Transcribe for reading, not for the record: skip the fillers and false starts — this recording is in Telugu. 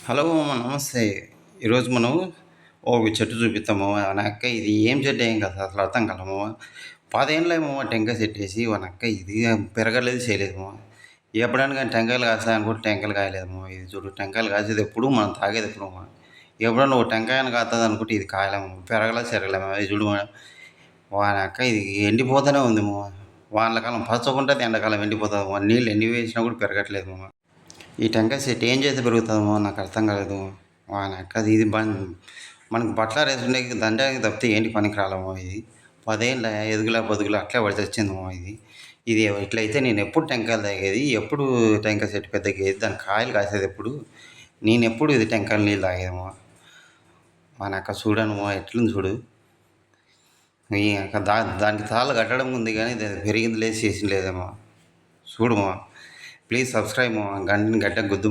హలో మామ నమస్తే. ఈరోజు మనం చెట్టు చూపిస్తాము అక్క ఇది ఏం చెట్టు ఏం కదా అసలు అర్థం కాలే మామ. 10 ఏండ్లేమో టెంకాయ చెట్టేసి అక్క ఇది పెరగలేదు చేయలేదు మామ. ఎప్పుడైనా కానీ టెంకాయలు కాస్తాయి అనుకుంటే టెంకాయలు కాయలేదు మామ. ఇది చూడు టెంకాయలు కాసేది ఎప్పుడు మనం తాగేది ఎప్పుడు మామ. ఎప్పుడన్నా ఒక టెంకాయను కాస్తుంది అనుకుంటే ఇది కాయలేము పెరగలేదు చెరగలే మామ. ఇది చూడు మామ అక్క ఇది ఎండిపోతూనే ఉంది మామ. వానకాలం పచ్చగుంటుంది, ఎండాకాలం ఎండిపోతుంది మామ. నీళ్ళు ఎన్ని వేసినా కూడా పెరగట్లేదు మామ. ఈ టెంకాయ చెట్టు ఏం చేస్తే పెరుగుతుందో నాకు అర్థం కాలేదు. నాకు అది ఇది మనకు బట్టలు వేసుకునే దండానికి తప్పితే ఏంటి పనికి రాలేమో ఇది. 10 ఏళ్ళ ఎదుగులా బతుకులా అట్లే పడి చచ్చిందేమో ఇది. ఇది ఇట్లయితే నేను ఎప్పుడు టెంకాయలు తాగేది, ఎప్పుడు టెంకాయ చెట్టు పెద్దగేది, దాని కాయలు కాసేది ఎప్పుడు, నేను ఎప్పుడు ఇది టెంకాయలు నీళ్ళు తాగేదేమో. నాకు చూడను ఎట్లుంది చూడు. ఈ దానికి తాళ్ళు కట్టడం ఉంది కానీ పెరిగింది లేదు చేసింది లేదేమో. చూడు ప్లీజ్ సబ్స్క్రైబ్ గంటని గట్టిగా గుద్దు